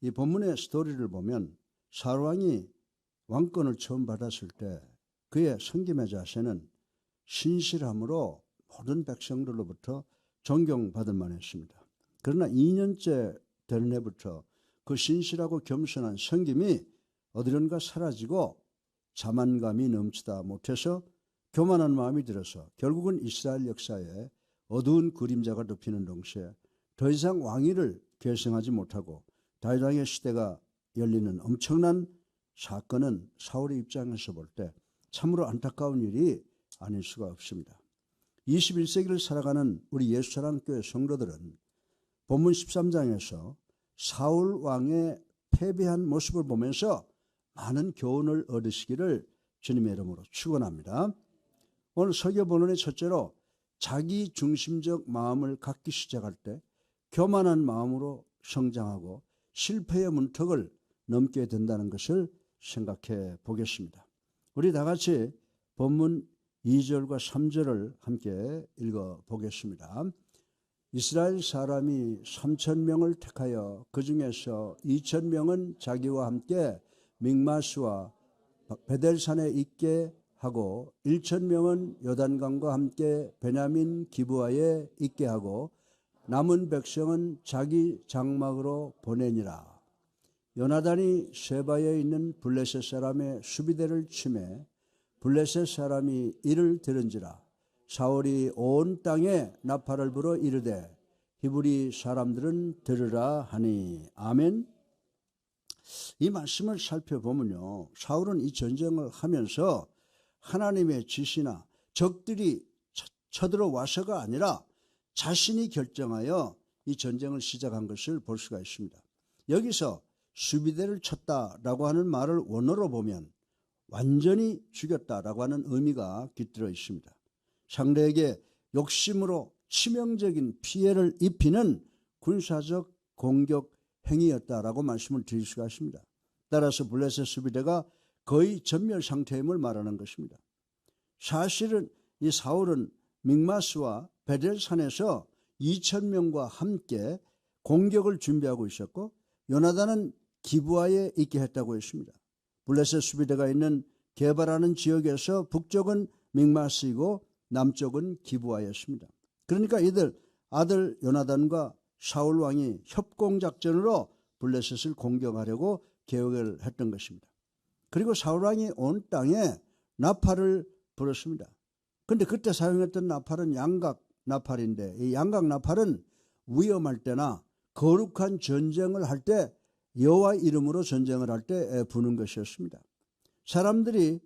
이 본문의 스토리를 보면 사울 왕이 왕권을 처음 받았을 때 그의 섬김의 자세는 신실함으로 모든 백성들로부터 존경받을 만했습니다. 그러나 2년째 되는 해부터 그 신실하고 겸손한 섬김이 어디론가 사라지고 자만감이 넘치다 못해서 교만한 마음이 들어서 결국은 이스라엘 역사에 어두운 그림자가 덮이는 동시에 더 이상 왕위를 계승하지 못하고 다윗 왕의 시대가 열리는 엄청난 사건은 사울의 입장에서 볼 때 참으로 안타까운 일이 아닐 수가 없습니다. 21세기를 살아가는 우리 예수사랑교회 성도들은 본문 13장에서 사울 왕의 패배한 모습을 보면서 많은 교훈을 얻으시기를 주님의 이름으로 축원합니다. 오늘 설교 본문의 첫째로 자기 중심적 마음을 갖기 시작할 때 교만한 마음으로 성장하고 실패의 문턱을 넘게 된다는 것을 생각해 보겠습니다. 우리 다 같이 본문 2절과 3절을 함께 읽어 보겠습니다. 이스라엘 사람이 3,000명을 택하여 그 중에서 2,000명은 자기와 함께 믹마스와 베델산에 있게 하고 1,000명은 요단강과 함께 베냐민 기브아에 있게 하고 남은 백성은 자기 장막으로 보내니라. 요나단이 세바에 있는 블레셋 사람의 수비대를 치매 블레셋 사람이 이를 들은지라. 사울이 온 땅에 나팔을 불어 이르되 히브리 사람들은 들으라 하니. 아멘. 이 말씀을 살펴보면요, 사울은 이 전쟁을 하면서 하나님의 지시나 적들이 쳐들어와서가 아니라 자신이 결정하여 이 전쟁을 시작한 것을 볼 수가 있습니다. 여기서 수비대를 쳤다라고 하는 말을 원어로 보면 완전히 죽였다라고 하는 의미가 깃들어 있습니다. 상대에게 욕심으로 치명적인 피해를 입히는 군사적 공격 행위였다라고 말씀을 드릴 수가 있습니다. 따라서 블레셋 수비대가 거의 전멸 상태임을 말하는 것입니다. 사실은 이 사울은 믹마스와 베델산에서 2,000명과 함께 공격을 준비하고 있었고 요나단은 기브아에 있게 했다고 했습니다. 블레셋 수비대가 있는 게바라는 지역에서 북쪽은 믹마스이고 남쪽은 기브아였습니다. 그러니까 이들 아들 요나단과 사울 왕이 협공작전으로 블레셋을 공격하려고 계획을 했던 것입니다. 그리고 사울 왕이 온 땅에 나팔을 불었습니다. 그런데 그때 사용했던 나팔은 양각 나팔인데 이 양각 나팔은 위험할 때나 거룩한 전쟁을 할 때 여호와 이름으로 전쟁을 할 때 부는 것이었습니다. 사람들이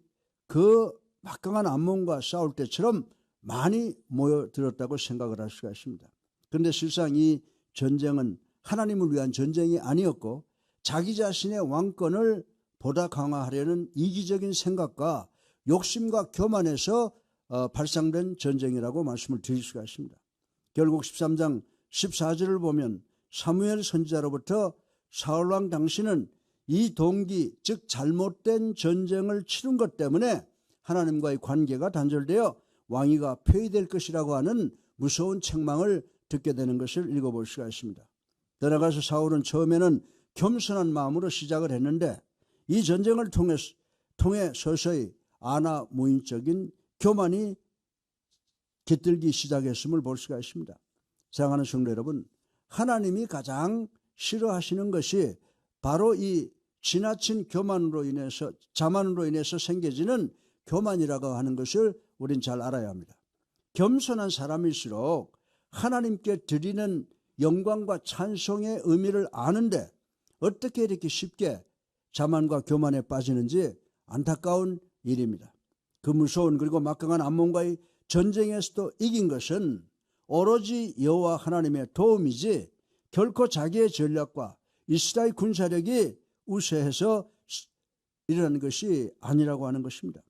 그 막강한 암몬과 싸울 때처럼 많이 모여들었다고 생각을 할 수가 있습니다. 그런데 실상 이 전쟁은 하나님을 위한 전쟁이 아니었고 자기 자신의 왕권을 보다 강화하려는 이기적인 생각과 욕심과 교만에서 발상된 전쟁이라고 말씀을 드릴 수가 있습니다. 결국 13장 14절을 보면 사무엘 선지자로부터 사울왕 당신은 이 동기 즉 잘못된 전쟁을 치른 것 때문에 하나님과의 관계가 단절되어 왕위가 폐위될 것이라고 하는 무서운 책망을 듣게 되는 것을 읽어볼 수가 있습니다. 더 나아가서 사울은 처음에는 겸손한 마음으로 시작을 했는데 이 전쟁을 통해 서서히 아나무인적인 교만이 깃들기 시작했음을 볼 수가 있습니다. 사랑하는 성도 여러분, 하나님이 가장 싫어하시는 것이 바로 이 지나친 교만으로 인해서 자만으로 인해서 생겨지는 교만이라고 하는 것을 우린 잘 알아야 합니다. 겸손한 사람일수록 하나님께 드리는 영광과 찬송의 의미를 아는데 어떻게 이렇게 쉽게 자만과 교만에 빠지는지 안타까운 일입니다. 그 무서운 그리고 막강한 암몬과의 전쟁에서도 이긴 것은 오로지 여호와 하나님의 도움이지 결코 자기의 전략과 이스라엘 군사력이 우세해서 일어나는 것이 아니라고 하는 것입니다.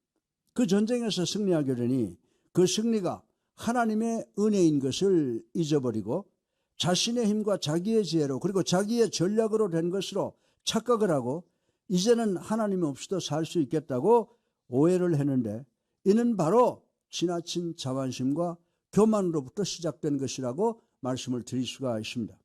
그 전쟁에서 승리하게 되니 그 승리가 하나님의 은혜인 것을 잊어버리고 자신의 힘과 자기의 지혜로 그리고 자기의 전략으로 된 것으로 착각을 하고 이제는 하나님 없이도 살 수 있겠다고 오해를 했는데 이는 바로 지나친 자만심과 교만으로부터 시작된 것이라고 말씀을 드릴 수가 있습니다.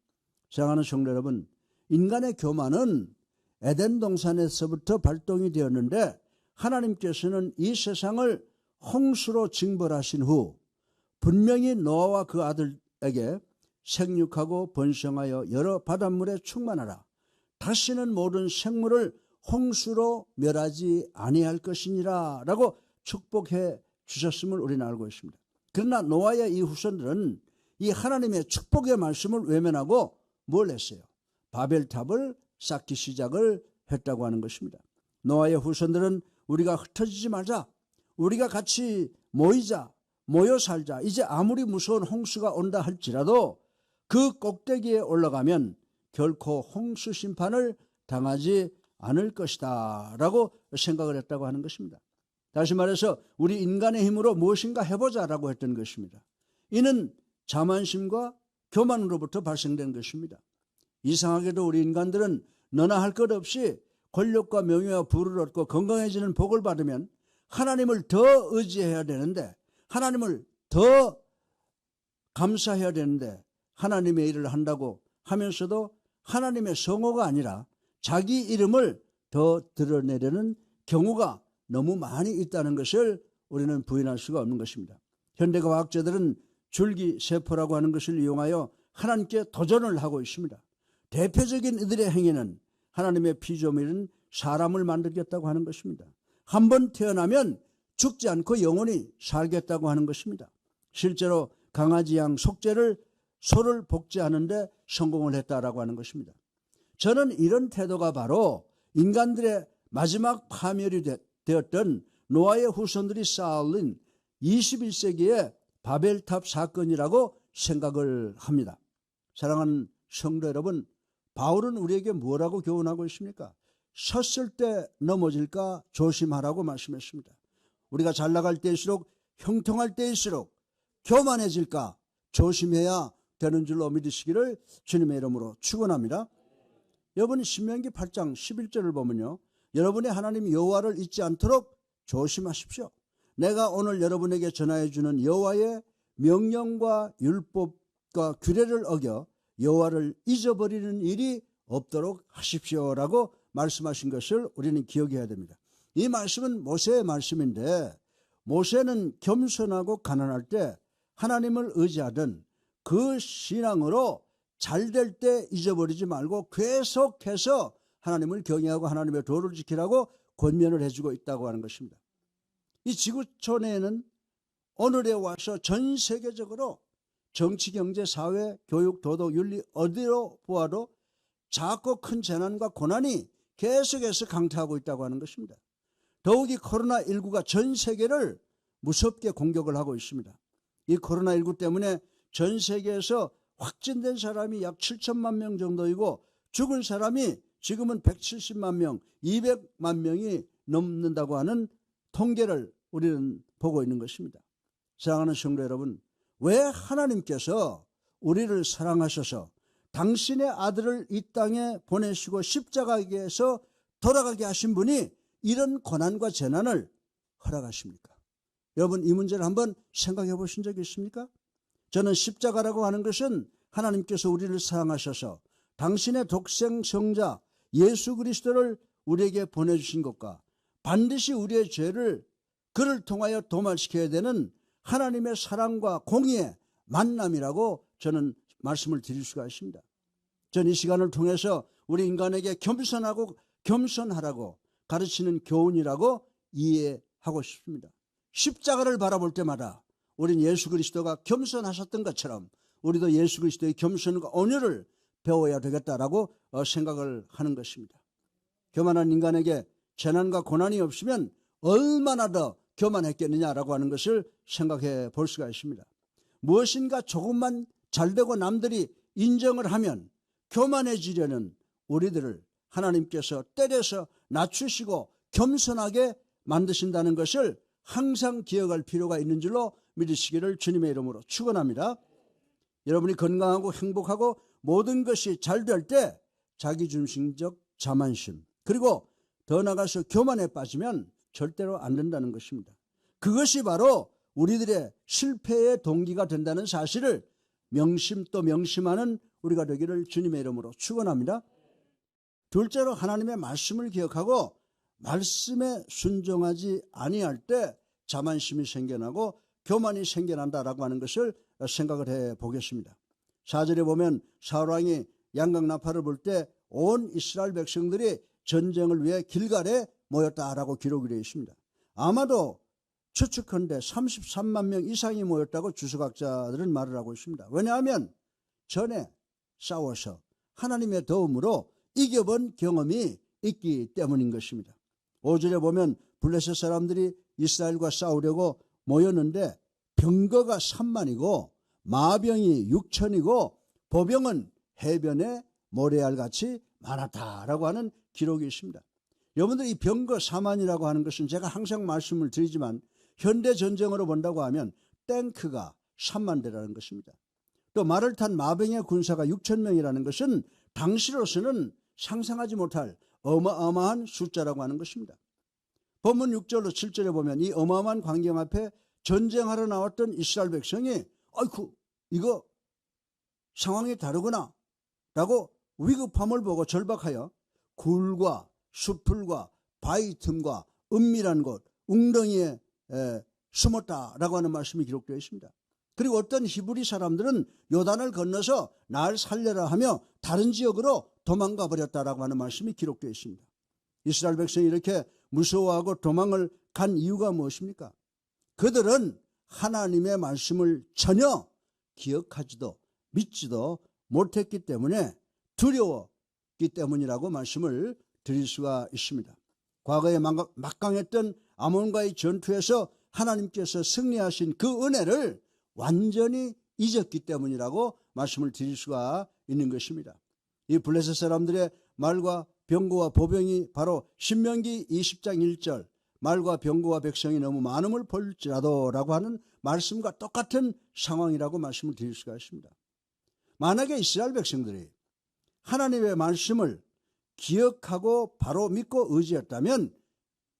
사랑하는 성도 여러분, 인간의 교만은 에덴 동산에서부터 발동이 되었는데 하나님께서는 이 세상을 홍수로 징벌하신 후 분명히 노아와 그 아들에게 생육하고 번성하여 여러 바닷물에 충만하라. 다시는 모든 생물을 홍수로 멸하지 아니할 것이니라 라고 축복해 주셨음을 우리는 알고 있습니다. 그러나 노아의 이 후손들은 이 하나님의 축복의 말씀을 외면하고 뭘 했어요? 바벨탑을 쌓기 시작을 했다고 하는 것입니다. 노아의 후손들은 우리가 흩어지지 말자, 우리가 같이 모이자, 모여 살자, 이제 아무리 무서운 홍수가 온다 할지라도 그 꼭대기에 올라가면 결코 홍수 심판을 당하지 않을 것이다 라고 생각을 했다고 하는 것입니다. 다시 말해서 우리 인간의 힘으로 무엇인가 해보자라고 했던 것입니다. 이는 자만심과 교만으로부터 발생된 것입니다. 이상하게도 우리 인간들은 너나 할 것 없이 권력과 명예와 부를 얻고 건강해지는 복을 받으면 하나님을 더 의지해야 되는데, 하나님을 더 감사해야 되는데 하나님의 일을 한다고 하면서도 하나님의 성호가 아니라 자기 이름을 더 드러내려는 경우가 너무 많이 있다는 것을 우리는 부인할 수가 없는 것입니다. 현대 과학자들은 줄기세포라고 하는 것을 이용하여 하나님께 도전을 하고 있습니다. 대표적인 이들의 행위는 하나님의 피조물인 사람을 만들겠다고 하는 것입니다. 한번 태어나면 죽지 않고 영원히 살겠다고 하는 것입니다. 실제로 강아지 양 속죄를 소를 복제하는데 성공을 했다라고 하는 것입니다. 저는 이런 태도가 바로 인간들의 마지막 파멸이 되었던 노아의 후손들이 쌓아올린 21세기의 바벨탑 사건이라고 생각을 합니다. 사랑하는 성도 여러분, 바울은 우리에게 뭐라고 교훈하고 있습니까? 섰을 때 넘어질까 조심하라고 말씀했습니다. 우리가 잘 나갈 때일수록, 형통할 때일수록 교만해질까 조심해야 되는 줄로 믿으시기를 주님의 이름으로 축원합니다. 여러분, 신명기 8장 11절을 보면요, 여러분의 하나님 여호와를 잊지 않도록 조심하십시오. 내가 오늘 여러분에게 전하여 주는 여호와의 명령과 율법과 규례를 어겨 여호와를 잊어버리는 일이 없도록 하십시오라고 말씀하신 것을 우리는 기억해야 됩니다. 이 말씀은 모세의 말씀인데, 모세는 겸손하고 가난할 때 하나님을 의지하던 그 신앙으로 잘 될 때 잊어버리지 말고 계속해서 하나님을 경외하고 하나님의 도를 지키라고 권면을 해주고 있다고 하는 것입니다. 이 지구촌에는 오늘에 와서 전 세계적으로 정치, 경제, 사회, 교육, 도덕, 윤리 어디로 보아도 작고 큰 재난과 고난이 계속해서 강타하고 있다고 하는 것입니다. 더욱이 코로나19가 전 세계를 무섭게 공격을 하고 있습니다. 이 코로나19 때문에 전 세계에서 확진된 사람이 약 7천만 명 정도이고 죽은 사람이 지금은 170만 명, 200만 명이 넘는다고 하는 통계를 우리는 보고 있는 것입니다. 사랑하는 성도 여러분, 왜 하나님께서 우리를 사랑하셔서 당신의 아들을 이 땅에 보내시고 십자가에서 돌아가게 하신 분이 이런 고난과 재난을 허락하십니까? 여러분, 이 문제를 한번 생각해 보신 적이 있습니까? 저는 십자가라고 하는 것은 하나님께서 우리를 사랑하셔서 당신의 독생 성자 예수 그리스도를 우리에게 보내주신 것과 반드시 우리의 죄를 그를 통하여 도말시켜야 되는 하나님의 사랑과 공의의 만남이라고 저는 말씀을 드릴 수가 있습니다. 저는 이 시간을 통해서 우리 인간에게 겸손하고 겸손하라고 가르치는 교훈이라고 이해하고 싶습니다. 십자가를 바라볼 때마다 우린 예수 그리스도가 겸손하셨던 것처럼 우리도 예수 그리스도의 겸손과 온유를 배워야 되겠다라고 생각을 하는 것입니다. 교만한 인간에게 재난과 고난이 없으면 얼마나 더 교만했겠느냐라고 하는 것을 생각해 볼 수가 있습니다. 무엇인가 조금만 잘되고 남들이 인정을 하면 교만해지려는 우리들을 하나님께서 때려서 낮추시고 겸손하게 만드신다는 것을 항상 기억할 필요가 있는 줄로 믿으시기를 주님의 이름으로 축원합니다. 여러분이 건강하고 행복하고 모든 것이 잘 될 때 자기중심적 자만심, 그리고 더 나아가서 교만에 빠지면 절대로 안 된다는 것입니다. 그것이 바로 우리들의 실패의 동기가 된다는 사실을 명심 또 명심하는 우리가 되기를 주님의 이름으로 축원합니다. 둘째로 하나님의 말씀을 기억하고 말씀에 순종하지 아니할 때 자만심이 생겨나고 교만이 생겨난다라고 하는 것을 생각을 해 보겠습니다. 4절에 보면 사울왕이 양강나팔을 불 때 온 이스라엘 백성들이 전쟁을 위해 길갈에 모였다라고 기록이 되어 있습니다. 아마도 추측컨대 33만 명 이상이 모였다고 주석학자들은 말을 하고 있습니다. 왜냐하면 전에 싸워서 하나님의 도움으로 이겨본 경험이 있기 때문인 것입니다. 5절에 보면 블레셋 사람들이 이스라엘과 싸우려고 모였는데 병거가 3만이고 마병이 6천이고 보병은 해변에 모래알같이 많았다라고 하는 기록이 있습니다. 여러분들 이 병거 4만이라고 하는 것은 제가 항상 말씀을 드리지만 현대 전쟁으로 본다고 하면 탱크가 3만 대라는 것입니다. 또 말을 탄 마병의 군사가 6천 명이라는 것은 당시로서는 상상하지 못할 어마어마한 숫자라고 하는 것입니다. 본문 6절로 7절에 보면 이 어마어마한 광경 앞에 전쟁하러 나왔던 이스라엘 백성이 아이쿠 이거 상황이 다르구나 라고 위급함을 보고 절박하여 굴과 수풀과 바위 틈과 은밀한 곳 웅덩이에 숨었다라고 하는 말씀이 기록되어 있습니다. 그리고 어떤 히브리 사람들은 요단을 건너서 날 살려라 하며 다른 지역으로 도망가 버렸다라고 하는 말씀이 기록되어 있습니다. 이스라엘 백성이 이렇게 무서워하고 도망을 간 이유가 무엇입니까? 그들은 하나님의 말씀을 전혀 기억하지도 믿지도 못했기 때문에 두려웠기 때문이라고 말씀을 드릴 수가 있습니다. 과거에 막강했던 아몬과의 전투에서 하나님께서 승리하신 그 은혜를 완전히 잊었기 때문이라고 말씀을 드릴 수가 있는 것입니다. 이 블레셋 사람들의 말과 병거와 보병이 바로 신명기 20장 1절 말과 병거와 백성이 너무 많음을 볼지라도 라고 하는 말씀과 똑같은 상황이라고 말씀을 드릴 수가 있습니다. 만약에 이스라엘 백성들이 하나님의 말씀을 기억하고 바로 믿고 의지했다면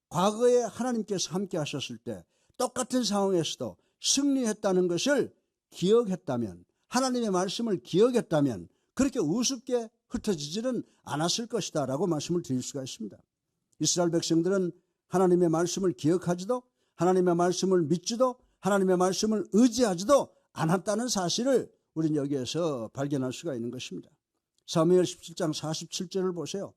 과거에 하나님께서 함께 하셨을 때 똑같은 상황에서도 승리했다는 것을 기억했다면 하나님의 말씀을 기억했다면 그렇게 우습게 흩어지지는 않았을 것이다 라고 말씀을 드릴 수가 있습니다. 이스라엘 백성들은 하나님의 말씀을 기억하지도 하나님의 말씀을 믿지도 하나님의 말씀을 의지하지도 않았다는 사실을 우리는 여기에서 발견할 수가 있는 것입니다. 사무엘 17장 47절을 보세요.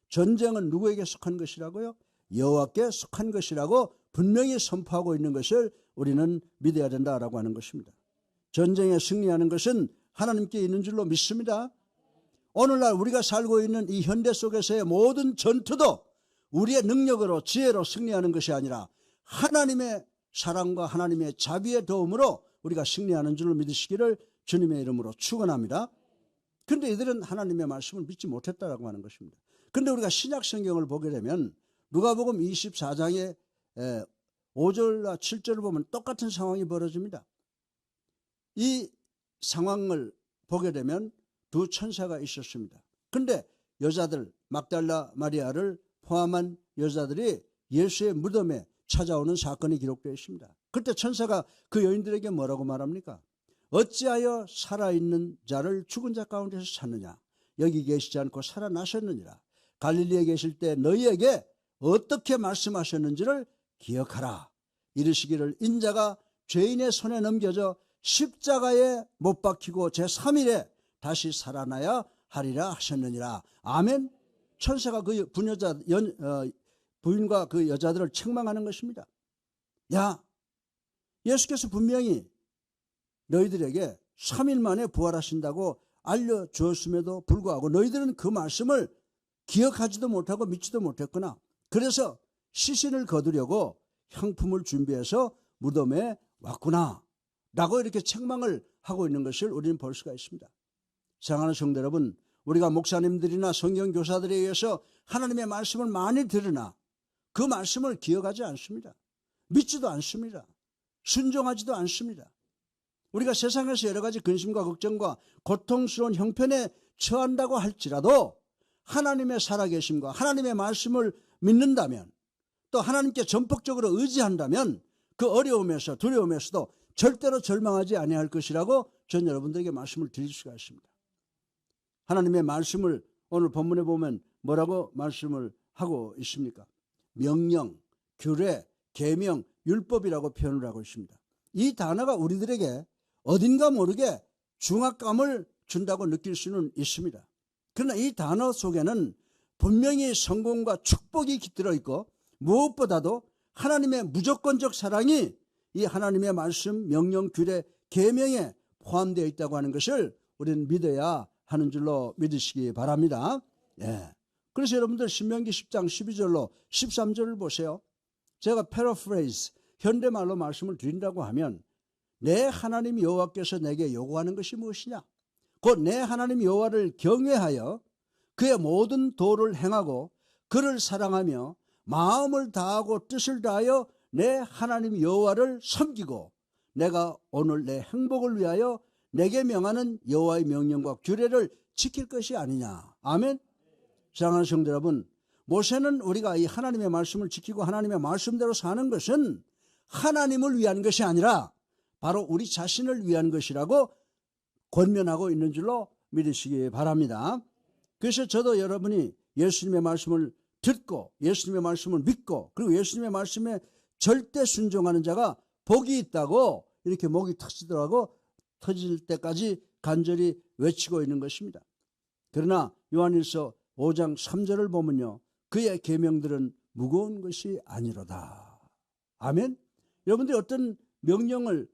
전쟁은 누구에게 속한 것이라고요? 여호와께 속한 것이라고 분명히 선포하고 있는 것을 우리는 믿어야 된다라고 하는 것입니다. 전쟁에 승리하는 것은 하나님께 있는 줄로 믿습니다. 오늘날 우리가 살고 있는 이 현대 속에서의 모든 전투도 우리의 능력으로 지혜로 승리하는 것이 아니라 하나님의 사랑과 하나님의 자비의 도움으로 우리가 승리하는 줄로 믿으시기를 주님의 이름으로 축원합니다. 그런데 이들은 하나님의 말씀을 믿지 못했다라고 하는 것입니다. 그런데 우리가 신약 성경을 보게 되면 누가복음 24장의 5절과 7절을 보면 똑같은 상황이 벌어집니다. 이 상황을 보게 되면 두 천사가 있었습니다. 그런데 여자들 막달라 마리아를 포함한 여자들이 예수의 무덤에 찾아오는 사건이 기록되어 있습니다. 그때 천사가 그 여인들에게 뭐라고 말합니까? 어찌하여 살아있는 자를 죽은 자 가운데서 찾느냐? 여기 계시지 않고 살아나셨느니라. 갈릴리에 계실 때 너희에게 어떻게 말씀하셨는지를 기억하라. 이르시기를 인자가 죄인의 손에 넘겨져 십자가에 못 박히고 제3일에 다시 살아나야 하리라 하셨느니라. 아멘. 천사가 그 부인과 그 여자들을 책망하는 것입니다. 야, 예수께서 분명히 너희들에게 3일 만에 부활하신다고 알려주었음에도 불구하고 너희들은 그 말씀을 기억하지도 못하고 믿지도 못했구나. 그래서 시신을 거두려고 향품을 준비해서 무덤에 왔구나 라고 이렇게 책망을 하고 있는 것을 우리는 볼 수가 있습니다. 사랑하는 성도 여러분, 우리가 목사님들이나 성경교사들에 의해서 하나님의 말씀을 많이 들으나 그 말씀을 기억하지 않습니다. 믿지도 않습니다. 순종하지도 않습니다. 우리가 세상에서 여러 가지 근심과 걱정과 고통스러운 형편에 처한다고 할지라도 하나님의 살아계심과 하나님의 말씀을 믿는다면 또 하나님께 전폭적으로 의지한다면 그 어려움에서 두려움에서도 절대로 절망하지 아니할 것이라고 전 여러분들에게 말씀을 드릴 수가 있습니다. 하나님의 말씀을 오늘 본문에 보면 뭐라고 말씀을 하고 있습니까? 명령, 규례, 계명, 율법이라고 표현을 하고 있습니다. 이 단어가 우리들에게 어딘가 모르게 중압감을 준다고 느낄 수는 있습니다. 그러나 이 단어 속에는 분명히 성공과 축복이 깃들어 있고 무엇보다도 하나님의 무조건적 사랑이 이 하나님의 말씀, 명령, 규례, 계명에 포함되어 있다고 하는 것을 우리는 믿어야 하는 줄로 믿으시기 바랍니다. 예. 그래서 여러분들 신명기 10장 12절로 13절을 보세요. 제가 패러프레이즈, 현대말로 말씀을 드린다고 하면 내 하나님 여호와께서 내게 요구하는 것이 무엇이냐? 곧 내 하나님 여호와를 경외하여 그의 모든 도를 행하고 그를 사랑하며 마음을 다하고 뜻을 다하여 내 하나님 여호와를 섬기고 내가 오늘 내 행복을 위하여 내게 명하는 여호와의 명령과 규례를 지킬 것이 아니냐. 아멘. 사랑하는 성도 여러분, 모세는 우리가 이 하나님의 말씀을 지키고 하나님의 말씀대로 사는 것은 하나님을 위한 것이 아니라 바로 우리 자신을 위한 것이라고 권면하고 있는 줄로 믿으시기 바랍니다. 그래서 저도 여러분이 예수님의 말씀을 듣고 예수님의 말씀을 믿고 그리고 예수님의 말씀에 절대 순종하는 자가 복이 있다고 이렇게 목이 터질 때까지 간절히 외치고 있는 것입니다. 그러나 요한일서 5장 3절을 보면요, 그의 계명들은 무거운 것이 아니로다. 아멘. 여러분들이 어떤 명령을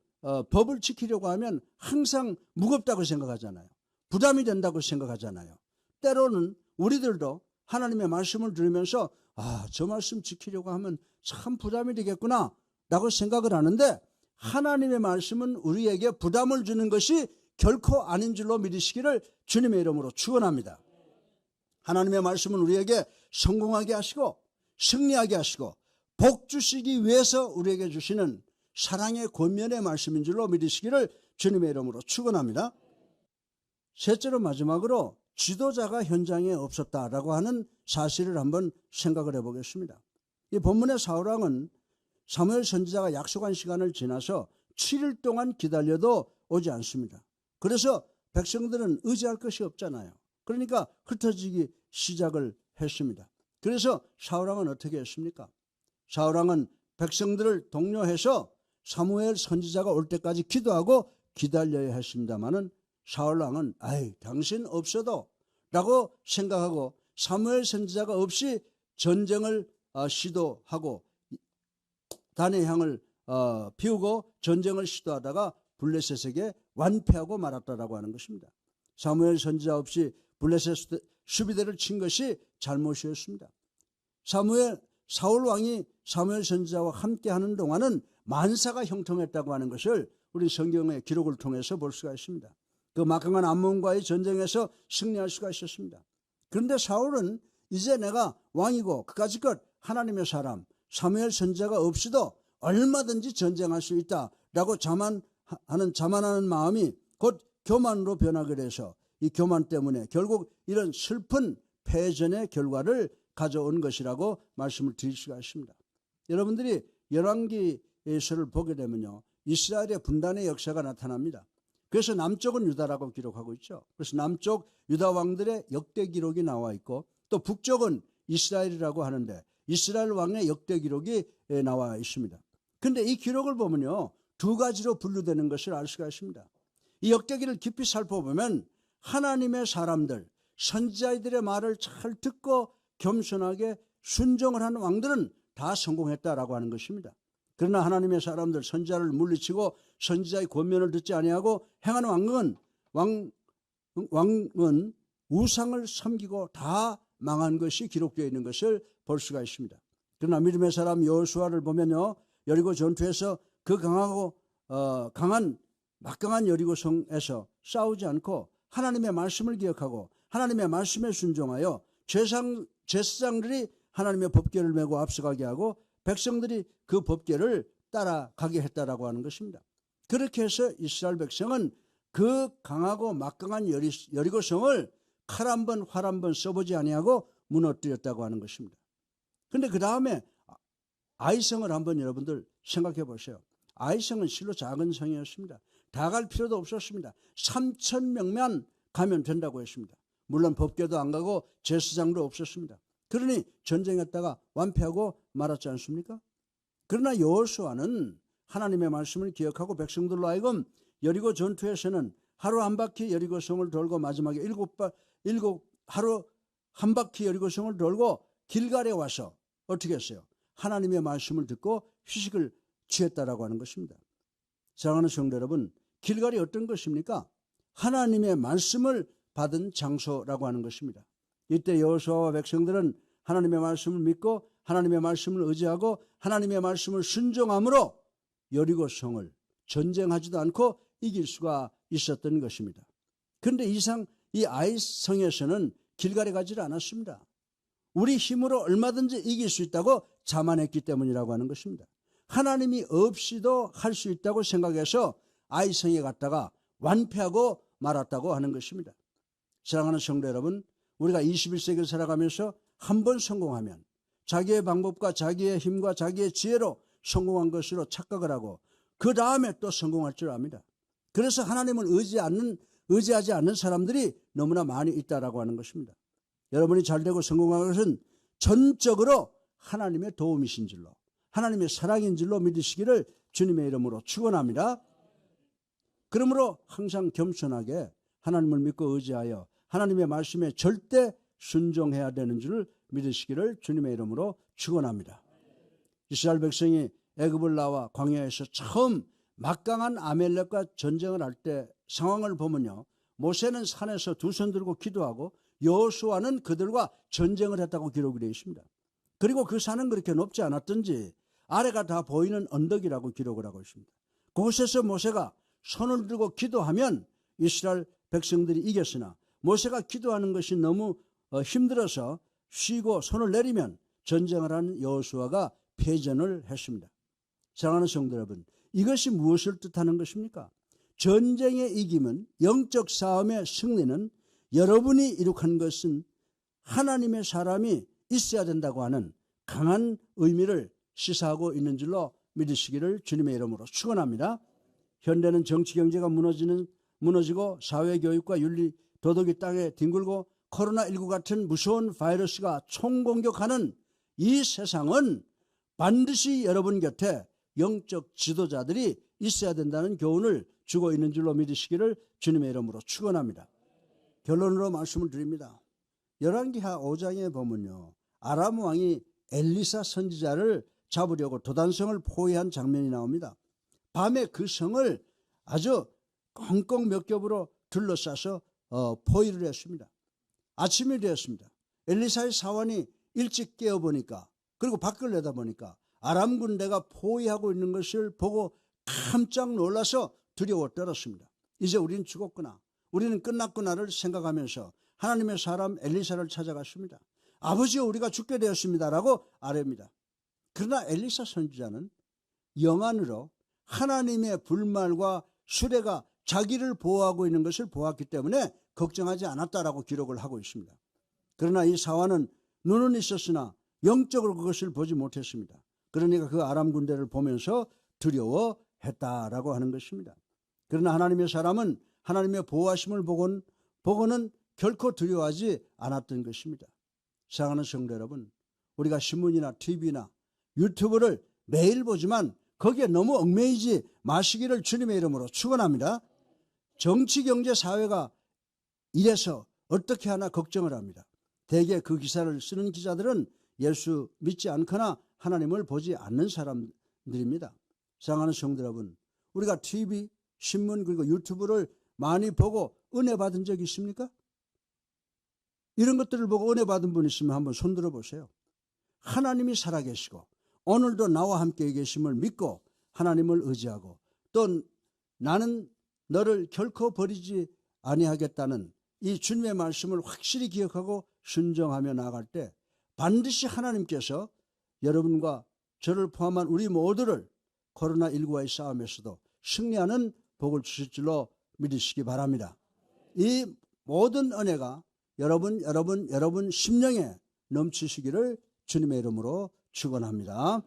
법을 지키려고 하면 항상 무겁다고 생각하잖아요. 부담이 된다고 생각하잖아요. 때로는 우리들도 하나님의 말씀을 들으면서 저 말씀 지키려고 하면 참 부담이 되겠구나 라고 생각을 하는데 하나님의 말씀은 우리에게 부담을 주는 것이 결코 아닌 줄로 믿으시기를 주님의 이름으로 축원합니다. 하나님의 말씀은 우리에게 성공하게 하시고 승리하게 하시고 복 주시기 위해서 우리에게 주시는 사랑의 권면의 말씀인 줄로 믿으시기를 주님의 이름으로 축원합니다. 셋째로 마지막으로 지도자가 현장에 없었다라고 하는 사실을 한번 생각을 해보겠습니다. 이 본문의 사울왕은 사무엘 선지자가 약속한 시간을 지나서 7일 동안 기다려도 오지 않습니다. 그래서 백성들은 의지할 것이 없잖아요. 그러니까 흩어지기 시작을 했습니다. 그래서 사울왕은 어떻게 했습니까? 사울왕은 백성들을 독려해서 사무엘 선지자가 올 때까지 기도하고 기다려야 했습니다마는 사울왕은 당신 없어도 라고 생각하고 사무엘 선지자가 없이 전쟁을 시도하고 단의 향을 피우고 전쟁을 시도하다가 블레셋에게 완패하고 말았다라고 하는 것입니다. 사무엘 선지자 없이 블레셋 수비대를 친 것이 잘못이었습니다. 사울 왕이 사무엘 선지자와 함께하는 동안은 만사가 형통했다고 하는 것을 우리 성경의 기록을 통해서 볼 수가 있습니다. 그 막강한 암몬과의 전쟁에서 승리할 수가 있었습니다. 그런데 사울은 이제 내가 왕이고 그까짓것 하나님의 사람 사무엘 선지자가 없이도 얼마든지 전쟁할 수 있다라고 자만하는 마음이 곧 교만으로 변하게 돼서 이 교만 때문에 결국 이런 슬픈 패전의 결과를 가져온 것이라고 말씀을 드릴 수가 있습니다. 여러분들이 열왕기서를 보게 되면요, 이스라엘의 분단의 역사가 나타납니다. 그래서 남쪽은 유다라고 기록하고 있죠. 그래서 남쪽 유다 왕들의 역대 기록이 나와 있고 또 북쪽은 이스라엘이라고 하는데 이스라엘 왕의 역대 기록이 나와 있습니다. 그런데 이 기록을 보면요, 두 가지로 분류되는 것을 알 수가 있습니다. 이 역대기를 깊이 살펴보면 하나님의 사람들, 선지자들의 말을 잘 듣고 겸손하게 순종을 하는 왕들은 다 성공했다라고 하는 것입니다. 그러나 하나님의 사람들, 선지자를 물리치고 선지자의 권면을 듣지 아니하고 행하는 왕은 우상을 섬기고 다 망한 것이 기록되어 있는 것을 볼 수가 있습니다. 그러나 믿음의 사람 여호수아를 보면요, 여리고 전투에서 그 강한 막강한 여리고성에서 싸우지 않고 하나님의 말씀을 기억하고 하나님의 말씀에 순종하여 제사장들이 하나님의 법궤를 메고 앞서가게 하고 백성들이 그 법궤를 따라가게 했다라고 하는 것입니다. 그렇게 해서 이스라엘 백성은 그 강하고 막강한 여리고성을 칼 한 번, 활 한 번 써보지 아니하고 무너뜨렸다고 하는 것입니다. 그런데 그 다음에 아이성을 한번 여러분들 생각해 보세요. 아이성은 실로 작은 성이었습니다. 다 갈 필요도 없었습니다. 3,000명만 가면 된다고 했습니다. 물론 법궤도 안 가고 제사장도 없었습니다. 그러니 전쟁했다가 완패하고 말았지 않습니까? 그러나 여호수아는 하나님의 말씀을 기억하고 백성들로 하여금 여리고 전투에서는 하루 한 바퀴 여리고 성을 돌고 마지막에 하루 한 바퀴 여리고 성을 돌고 길갈에 와서 어떻게 했어요? 하나님의 말씀을 듣고 휴식을 취했다라고 하는 것입니다. 사랑하는 성도 여러분, 길갈이 어떤 것입니까? 하나님의 말씀을 받은 장소라고 하는 것입니다. 이때 여호수아와 백성들은 하나님의 말씀을 믿고 하나님의 말씀을 의지하고 하나님의 말씀을 순종함으로 여리고 성을 전쟁하지도 않고 이길 수가 있었던 것입니다. 그런데 이 아이 성에서는 길갈에 가지를 않았습니다. 우리 힘으로 얼마든지 이길 수 있다고 자만했기 때문이라고 하는 것입니다. 하나님이 없이도 할 수 있다고 생각해서 아이 성에 갔다가 완패하고 말았다고 하는 것입니다. 사랑하는 성도 여러분, 우리가 21세기를 살아가면서 한 번 성공하면 자기의 방법과 자기의 힘과 자기의 지혜로 성공한 것으로 착각을 하고 그 다음에 또 성공할 줄 압니다. 그래서 하나님을 의지하지 않는 사람들이 너무나 많이 있다라고 하는 것입니다. 여러분이 잘되고 성공한 것은 전적으로 하나님의 도움이신 줄로, 하나님의 사랑인 줄로 믿으시기를 주님의 이름으로 축원합니다. 그러므로 항상 겸손하게 하나님을 믿고 의지하여 하나님의 말씀에 절대 순종해야 되는 줄 믿으시기를 주님의 이름으로 축원합니다. 이스라엘 백성이 애굽을 나와 광야에서 처음 막강한 아멜렉과 전쟁을 할 때 상황을 보면요, 모세는 산에서 두 손 들고 기도하고 여호수아는 그들과 전쟁을 했다고 기록이 되어 있습니다. 그리고 그 산은 그렇게 높지 않았던지 아래가 다 보이는 언덕이라고 기록을 하고 있습니다. 그곳에서 모세가 손을 들고 기도하면 이스라엘 백성들이 이겼으나 모세가 기도하는 것이 너무 힘들어서 쉬고 손을 내리면 전쟁을 하는 여호수아가 패전을 했습니다. 사랑하는 성도 여러분, 이것이 무엇을 뜻하는 것입니까? 전쟁의 이김은, 영적 싸움의 승리는 여러분이 이룩한 것은 하나님의 사람이 있어야 된다고 하는 강한 의미를 시사하고 있는 줄로 믿으시기를 주님의 이름으로 축원합니다. 현대는 정치 경제가 무너지고 사회 교육과 윤리 도덕이 땅에 뒹굴고 코로나19 같은 무서운 바이러스가 총공격하는 이 세상은 반드시 여러분 곁에 영적 지도자들이 있어야 된다는 교훈을 주고 있는 줄로 믿으시기를 주님의 이름으로 축원합니다. 결론으로 말씀을 드립니다. 열왕기하 5장에 보면요, 아람 왕이 엘리사 선지자를 잡으려고 도단성을 포위한 장면이 나옵니다. 밤에 그 성을 아주 꽁꽁 몇 겹으로 둘러싸서 포위를 했습니다. 아침이 되었습니다. 엘리사의 사환이 일찍 깨어보니까, 그리고 밖을 내다보니까 아람 군대가 포위하고 있는 것을 보고 깜짝 놀라서 두려워 떨었습니다. 이제 우리는 죽었구나, 우리는 끝났구나를 생각하면서 하나님의 사람 엘리사를 찾아갔습니다. 아버지여, 우리가 죽게 되었습니다라고 아뢰입니다. 그러나 엘리사 선지자는 영안으로 하나님의 불말과 수레가 자기를 보호하고 있는 것을 보았기 때문에 걱정하지 않았다라고 기록을 하고 있습니다. 그러나 이 사환은 눈은 있었으나 영적으로 그것을 보지 못했습니다. 그러니까 그 아람 군대를 보면서 두려워했다라고 하는 것입니다. 그러나 하나님의 사람은 하나님의 보호하심을 보고는 결코 두려워하지 않았던 것입니다. 사랑하는 성도 여러분, 우리가 신문이나 TV나 유튜브를 매일 보지만 거기에 너무 얽매이지 마시기를 주님의 이름으로 축원합니다. 정치, 경제, 사회가 이래서 어떻게 하나 걱정을 합니다. 대개 그 기사를 쓰는 기자들은 예수 믿지 않거나 하나님을 보지 않는 사람들입니다. 사랑하는 성도 여러분, 우리가 TV, 신문 그리고 유튜브를 많이 보고 은혜 받은 적이 있습니까? 이런 것들을 보고 은혜 받은 분 있으면 한번 손들어 보세요. 하나님이 살아계시고 오늘도 나와 함께 계심을 믿고 하나님을 의지하고 또 나는 너를 결코 버리지 아니하겠다는 이 주님의 말씀을 확실히 기억하고 순종하며 나아갈 때 반드시 하나님께서 여러분과 저를 포함한 우리 모두를 코로나19와의 싸움에서도 승리하는 복을 주실 줄로 믿으시기 바랍니다. 이 모든 은혜가 여러분 심령에 넘치시기를 주님의 이름으로 축원합니다.